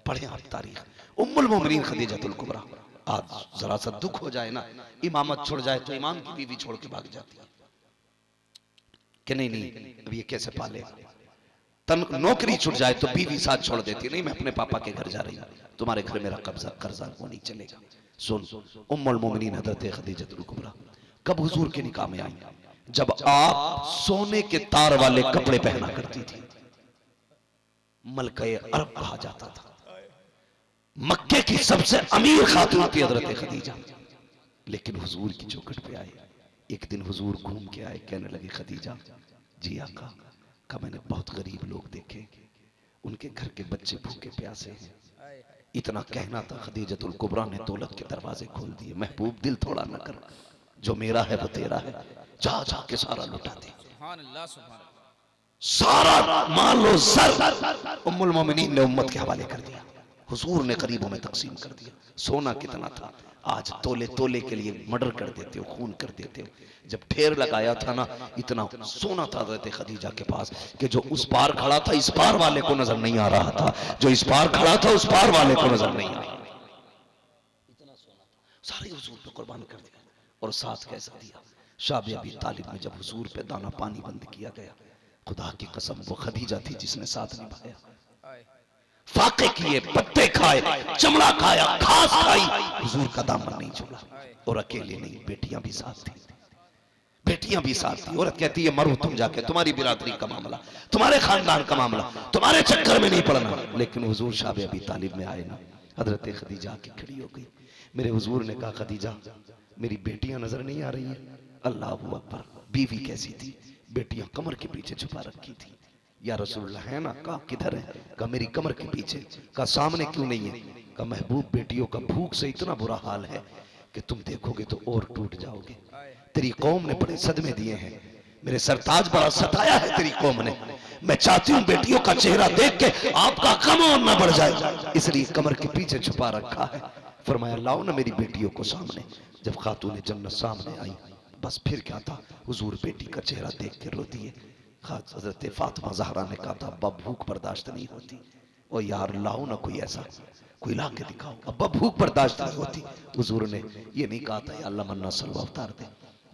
पढ़े आप तारीख, उम्मुल मोमिनीन खदीजतुल कुबरा। आज जरा सा दुख हो जाए ना, इमामत छोड़ जाए तो इमाम की बीवी छोड़ के भाग जाती है कि नहीं नहीं अब ये कैसे पाले। नौकरी छूट जाए तो बीवी साथ छोड़ देती, नहीं मैं अपने पापा के घर जा रही हूं, तुम्हारे घर मेरा कब्जा कर्जा वो नहीं चलेगा। सुन, उम्मुल मोमिनीन हजरत खदीजतुल कुबरा कब हुजूर के निकाह में आई? जब आप सोने के तार वाले कपड़े पहना करती थी। मलके अरब कहा जाता था, मक्के की सबसे अमीर खातून थी हजरत खदीजा। लेकिन हुजूर की चौखट पे आए, एक दिन हुजूर घूम के आए, कहने लगे खदीजा जी आका का मैंने बहुत गरीब लोग देखे, उनके घर के बच्चे भूखे प्यासे हैं। इतना कहना था, खदीजतुल कुबरा ने दौलत के दरवाजे खोल दिए। महबूब दिल थोड़ा न कर, जो मेरा है वो तेरा है, जा जा के सारा लुटा दे, सुभान अल्लाह सुभान अल्लाह। सारा मान लो सर उम्मुल मोमिनीन ने उम्मत के हवाले कर दिया। हुजूर ने गरीबों में तकसीम कर दिया। सोना कितना था, आज तोले तोले के लिए मर्डर कर देते हो, खून कर देते हो। जब ढेर लगाया था ना, इतना सोना था हज़रत खदीजा के पास कि जो उस पार खड़ा था इस पार वाले को नजर नहीं आ रहा था, जो इस पार खड़ा था उस पार वाले को नजर नहीं आ रहा। इतना सोना सारे हुजूर पे कुर्बान कर दिया। और साथ कैसा दिया, शाबी अबी तालिब में जब हुजूर पे दाना पानी बंद किया गया, खुदा की कसम वो खदीजा थी जिसने साथ निभाया। फाके किए, पत्ते खाए, चमड़ा खाया, घास खाई, हुजूर का दामन नहीं छोड़ा। और अकेले नहीं, बेटियां भी साथ थी, बेटियां भी साथ थी। औरत कहती है मरो तुम जाके, तुम्हारी बिरादरी का मामला, तुम्हारे खानदान का मामला, तुम्हारे चक्कर में नहीं पड़ना। लेकिन हुजूर शाबी अबी तालिब में आए ना, हजरत खदीजा की खड़ी हो गई। मेरे हुजूर ने कहा खदीजा मेरी बेटियां नजर नहीं आ रही हैं। अल्लाह अकबर। बीवी कैसी थी? बेटियां कमर के पीछे छुपा रखी थी। या रसूलुल्लाह है ना? कहा किधर है? कहा मेरी कमर के पीछे। कहा सामने क्यों नहीं है? कहा महबूब बेटियों का भूख से इतना बुरा हाल है कि तुम देखोगे तो और टूट जाओगे। तेरी कौम ने बड़े सदमे दिए हैं, मेरे सरताज बड़ा सताया है तेरी कौम ने। मैं चाहती हूँ बेटियों का चेहरा देख के आपका गम और न बढ़ जाए, इसलिए कमर के पीछे छुपा रखा है। फरमाया लाओ ना मेरी बेटियों को सामने। जब खातून जन्नत सामने आई, बस फिर क्या था, हुजूर बेटी का चेहरा देख के रो दिए। हजरत फातिमा ज़हरा ने कहा था अब्बा भूख बर्दाश्त नहीं होती। ओ यार लाओ ना कोई ऐसा, कोई ला के दिखाओ, अब्बा भूख बर्दाश्त नहीं होती। हुजूर ने ये नहीं कहा था या अल्लाह मन्ना सलवा उतार दे,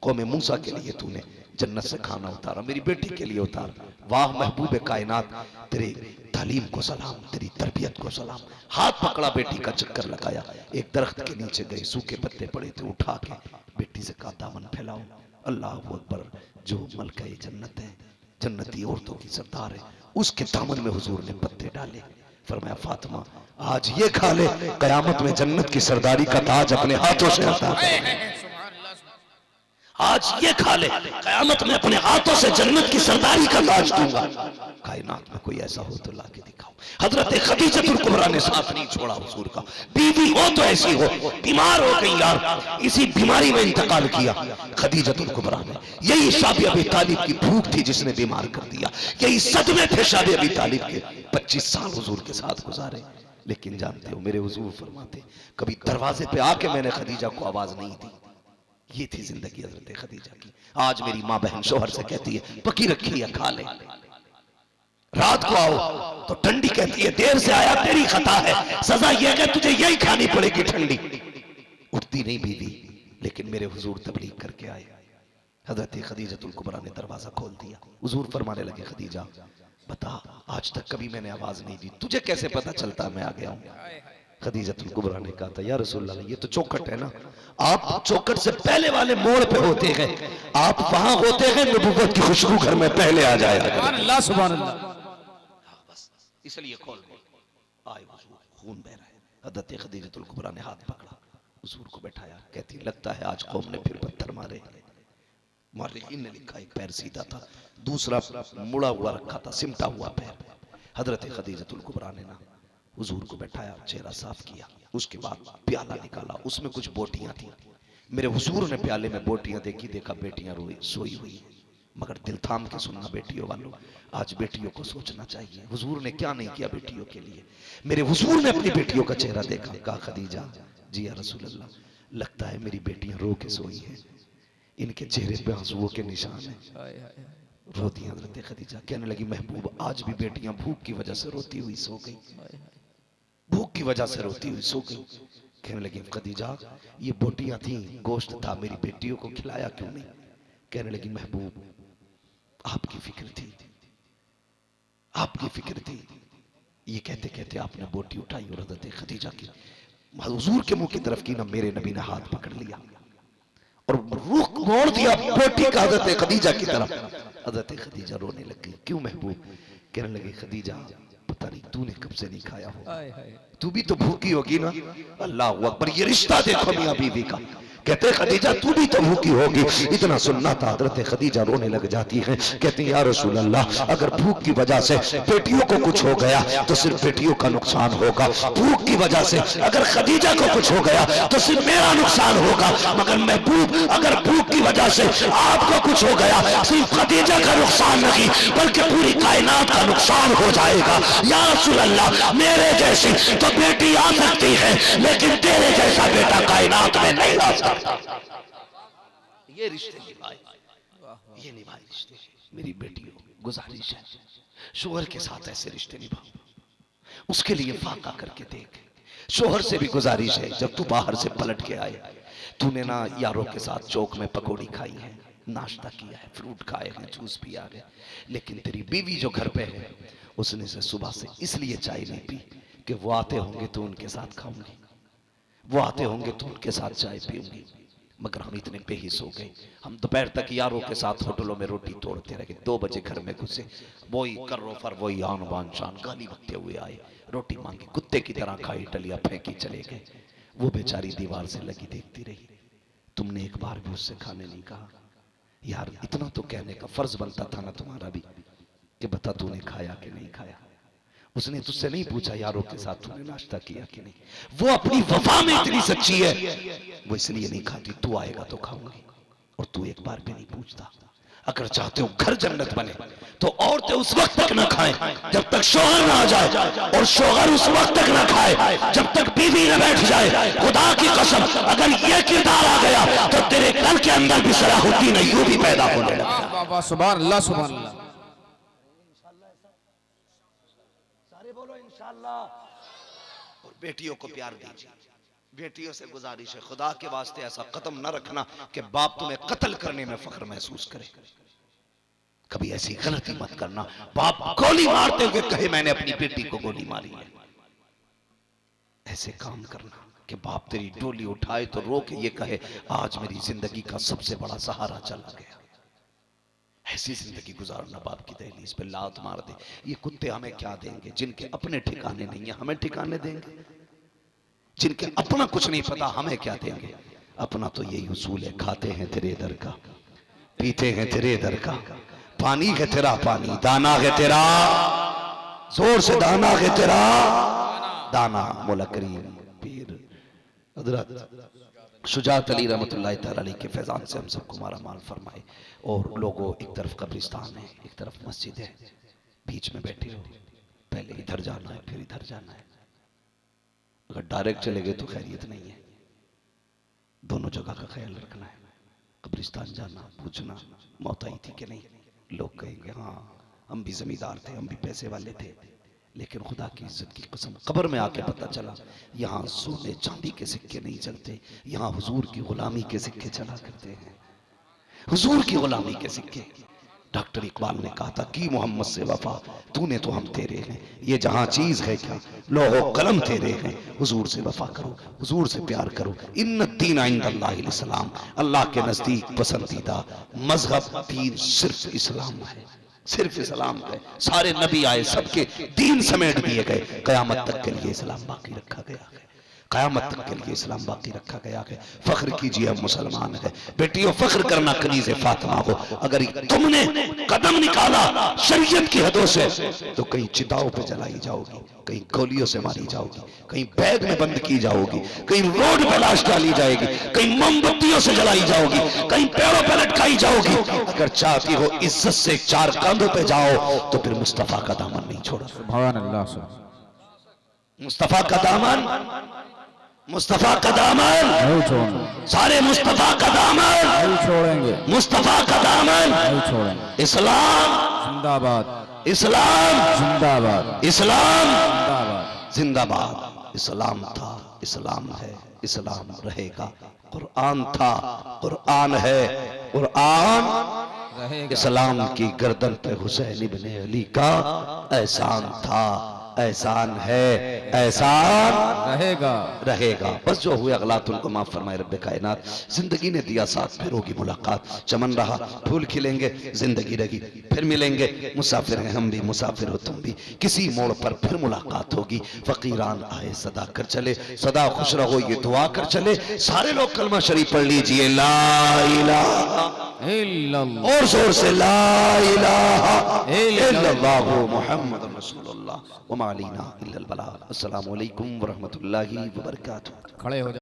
कौम मूसा के लिए तूने जन्नत से खाना उतारा, मेरी बेटी के लिए उतार। वाह महबूब कायनात, तेरे तालीम को सलाम, तेरी तरबियत को सलाम। हाथ पकड़ा, बेटी का चक्कर लगाया, एक दरख्त के नीचे गए, सूखे पत्ते पड़े थे, उठा के बेटी से कहा दामन फैलाओ। अल्लाह अकबर। जो मलका जन्नत है, जन्नती औरतों की सरदार है, उसके दामन में हुजूर ने पत्ते डाले। फरमाया फातिमा आज ये खा ले, कयामत में जन्नत की सरदारी का ताज अपने हाथों से हटा दे। आज ये खा ले, कयामत में अपने हाथों से जन्नत की सरदारी का ताज दूंगा। कायनात में कोई ऐसा हो तो लाके दिखाओ। हजरत खदीजतुल कुबरा ने साथ नहीं छोड़ा हुजूर का। बीवी हो तो ऐसी हो, बीमार हो गई यार, इसी बीमारी में इंतकाल किया खदीजतुल कुबरा ने। यही शाबी अबी तालिब की भूख थी जिसने बीमार कर दिया, यही सदमे थे शाबी अबी तालिब के। 25 साल हुजूर के साथ गुजारे। लेकिन जानते हो मेरे हुजूर फरमाते, कभी दरवाजे पे आके मैंने खदीजा को आवाज नहीं दी। ये थी जिंदगी हजरत खदीजा की। आज मेरी माँ बहन शोहर से कहती है पकी रखी है खा ले, रात को आओ तो ठंडी कहती है देर से आया तेरी खता है, सजा यह है तुझे यही खानी पड़ेगी ठंडी। उठती थी नहीं बीवी, लेकिन मेरे हुजूर तबलीग करके आए। हजरत खदीजतुल कुबरा ने दरवाजा खोल दिया। हुजूर फरमाने लगे, खदीजा बता, आज तक कभी मैंने आवाज नहीं दी, तुझे कैसे पता चलता मैं आ गया हूँ? खदीजतुल कुबरा ने कहा था, या रसूल अल्लाह, ये तो चौखट है ना, आप चौखट से पहले वाले मोड़ पे होते हैं, आप वहां होते हैं, नबुव्वत की खुशबू घर में पहले आ जाए। सुभान अल्लाह, सुभान अल्लाह। बस इसलिए खोल दे। आए हुजूर, खून बह रहा है। हजरत खदीजतुल कुबरा ने हाथ पकड़ा, हुजूर को बैठाया। कहती, लगता है आज कौम ने फिर पत्थर मारे। मौर्रिखीन ने लिखा, एक पैर सीधा था, दूसरा मुड़ा हुआ रखा था, सिमटा हुआ पैर। हजरत खदीजतुल कुबरा ने ना हुजूर को बैठाया, चेहरा साफ किया, उसके बाद प्याला निकाला, उसमें कुछ बोटियां थी। मेरे हुजूर ने प्याले में बोटियां देखी, देखा बेटियां रोई सोई हुई। मगर दिल थाम के सुनना बेटियों वालों, आज बेटियों को सोचना चाहिए, हुजूर ने क्या नहीं किया बेटियों के लिए। मेरे हुजूर ने अपनी बेटियों का चेहरा देखा, कहा, खदीजा जी या रसूल अल्लाह, लगता है मेरी बेटियां रो के सोई हैं, इनके चेहरे पे आंसुओं के निशान हैं। रोती हजरत खदीजा। कहने लगी, महबूब, आज भी बेटियां भूख की वजह से रोती हुई सो गई, भूख की वजह से रोती हुई सो गई। कहने लगी, खदीजा ये बोटियां थी, गोश्त था, मेरी बेटियों को खिलाया क्यों नहीं? कहने लगी, महबूब आपकी फिक्र थी, आपकी फिक्र थी। ये कहते कहते आपने बोटी उठाई और हजरत खदीजा की हुजूर के मुंह की तरफ की ना, मेरे नबी ने हाथ पकड़ लिया और रुख मोड़ दिया बोटी का हजरत खदीजा की तरफ। हजरत खदीजा रोने लगी। क्यों महबूब? कहने लगी, खदीजा पता नहीं तूने कब से नहीं खाया हो, तू भी तो भूखी होगी ना। अल्लाह अकबर, ये रिश्ता देखो मियां बीवी का। कहते खदीजा तू भी तो भूखी होगी। इतना सुनना था, हजरत खदीजा रोने लग जाती है। कहती, या रसूल अल्लाह, अगर भूख की वजह से बेटियों को कुछ हो गया तो सिर्फ बेटियों का नुकसान होगा, भूख की वजह से अगर खदीजा को कुछ हो गया तो सिर्फ मेरा नुकसान होगा। मगर महबूब, अगर भूख की वजह से आपको कुछ हो गया, सिर्फ खदीजा का नुकसान नहीं बल्कि पूरी कायनात का नुकसान हो जाएगा। या रसूल अल्लाह, मेरे जैसी तो बेटी आ सकती है, लेकिन तेरे जैसा बेटा कायनात में नहीं आ सकता। ये रिश्ते निभाए, ये निभाए रिश्ते। मेरी बेटियों, गुजारिश है, शोहर के साथ ऐसे रिश्ते निभाओ, उसके लिए फाका करके देख। शोहर से भी गुजारिश है, जब तू बाहर से पलट के आए, तूने ना यारों के साथ चौक में पकौड़ी खाई है, नाश्ता किया है, फ्रूट खाए हैं, जूस पिया है, लेकिन तेरी बीवी जो घर पे है, उसने से सुबह से इसलिए चाय नहीं पी कि वो आते होंगे तो उनके साथ खाऊंगी, वो आते होंगे तो उनके साथ चाय पीऊंगी। मगर हम इतने बेहिस हो गए, हम दोपहर तक यारों के साथ होटलों में रोटी तोड़ते रहे, 2 बजे घर में घुसे, वही कर्रोफर, वही आन बान शान, गाली बकते हुए आए, रोटी मांगी, कुत्ते की तरह खाई, टलिया फेंकी, चले गए। वो बेचारी दीवार से लगी देखती रही। तुमने एक बार भी उससे खाने नहीं कहा? यार इतना तो कहने का फर्ज बनता था ना तुम्हारा भी, कि बता तूने खाया कि नहीं खाया। उसने तुझसे नहीं पूछा यारों के साथ तूने नाश्ता किया कि नहीं। वो अपनी वफा में इतनी सच्ची है, वो इसलिए नहीं खाती, तू आएगा तो खाऊंगी, और तू एक बार भी नहीं पूछता। अगर चाहते हो घर जन्नत बने तो औरतें उस वक्त तक ना खाएं जब तक शौहर ना आ जाए, और शौहर उस वक्त तक ना खाए जब तक बीवी न बैठ जाए। खुदा की कसम, अगर ये किरदार आ गया तो तेरे घर के अंदर भी सलाहुद्दीन अय्यूबी पैदा होने लगा। सुभान अल्लाह, सुभान अल्लाह। सारे बोलो इंशाअल्लाह। और बेटियों को प्यार दीजिए, बेटियों से गुजारिश है, खुदा के वास्ते ऐसा कदम न रखना कि बाप तुम्हें कत्ल करने में फख्र महसूस करे। कभी ऐसी गलती मत करना, बाप गोली मारते हुए कहे मैंने अपनी बेटी को गोली मारी है। ऐसे काम करना कि बाप तेरी डोली उठाए तो रो के ये कहे आज मेरी जिंदगी का सबसे बड़ा सहारा चला गया। ऐसी जिंदगी गुजारना, बाप की दहलीज पे लात मार दे। ये कुत्ते हमें क्या देंगे? जिनके अपने ठिकाने नहीं है हमें ठिकाने देंगे? जिनके अपना कुछ नहीं पता हमें क्या देंगे? अपना तो यही उसूल है, खाते हैं तेरे दर का, पीते हैं तेरे दर का, पानी है तेरा पानी, दाना है तेरा, जोर से दाना है तेरा दाना। मौला करीम पीर हज़रत शुजात अली रहमतुल्लाह तआला अलैह के फैजान से हम सबको मारा माल फरमाए। और लोगों, एक तरफ कब्रिस्तान है, एक तरफ मस्जिद है, बीच में बैठे हो, पहले इधर जाना है फिर इधर जाना है। अगर डायरेक्ट चले गए तो खैरियत नहीं है, दोनों जगह का ख्याल रखना है। कब्रिस्तान जाना, पूछना मौत आई थी कि नहीं। लोग कहेंगे हाँ हम भी जमींदार थे, हम भी पैसे वाले थे, लेकिन खुदा की इज्जत की कसम कब्र में आके पता चला यहाँ सोने चांदी के सिक्के नहीं चलते, यहाँ हुजूर की गुलामी के सिक्के चला करते हैं, हुजूर की गुलामी के सिक्के। डॉक्टर इकबाल ने कहा था कि मोहम्मद से वफा तूने तो हम तेरे हैं, ये जहां चीज है क्या लोहो कलम तेरे हैं, हुजूर से वफा करो, हुजूर से प्यार करो। इन्न दीन इंदल्लाहिल इस्लाम, अल्लाह के नजदीक पसंदीदा मजहब दीन सिर्फ इस्लाम है, सिर्फ इस्लाम है। सारे नबी आए, सबके दीन समेट दिए गए, कयामत तक के लिए इस्लाम बाकी रखा गया है, कयामत तक के लिए इस्लाम बाकी रखा गया है। फख्र कीजिए हम मुसलमान है, बेटियों फख्र करना कनीज़े फातिमा हो। अगर तुमने कदम निकाला शरीयत की हदों से तो कहीं चिताओं पे जलाई जाओगी, कहीं गोलियों से मारी जाओगी, कहीं बैग में बंद की जाओगी, कहीं रोड पे लाश डाली जाएगी, कहीं मोमबत्तियों से जलाई जाओगी, कहीं पेड़ों पे लटकाई जाओगी। अगर चाहती हो इज्जत से चार कांधों पे जाओ तो फिर मुस्तफा का दामन नहीं छोड़ो। सुभान अल्लाह। मुस्तफा का दामन, मुस्तफा का दामन नहीं छोड़ेंगे, सारे मुस्तफा का दामन नहीं छोड़ेंगे, मुस्तफा का दामन। नहीं छोड़ेंगे। इस्लाम जिंदाबाद, इस्लाम जिंदाबाद, इस्लाम जिंदाबाद। जिंदाबाद। इस्लाम था, इस्लाम है, इस्लाम रहेगा। कुरान था, कुरान है, कुरान रहेगा। इस्लाम की गर्दन पे हुसैन इब्ने अली का एहसान था, एहसान है, एहसान रहेगा, रहेगा। बस जो हुए अगलातुल को माफ फरमाए रब्बे कायनात। जिंदगी ने दिया साथ, फिर होगी मुलाकात, चमन रहा फूल खिलेंगे, जिंदगी रही फिर मिलेंगे। मुसाफिर हैं हम भी, मुसाफिर हो तुम भी, किसी मोड़ पर फिर मुलाकात होगी। फकीरान आए सदा कर चले, सदा खुश रहो ये दुआ कर चले। सारे लोग कलमा शरीफ पढ़ लीजिए, ला इलाहा इल्लल्लाह, और जोर से ला इलाहा इल्लल्लाहु मुहम्मदुर रसूलुल्लाह व मा अलैना इल्लल बलाग। अस्सलामु अलैकुम व रहमतुल्लाहि व बरकातुहू। खड़े हो जाओ।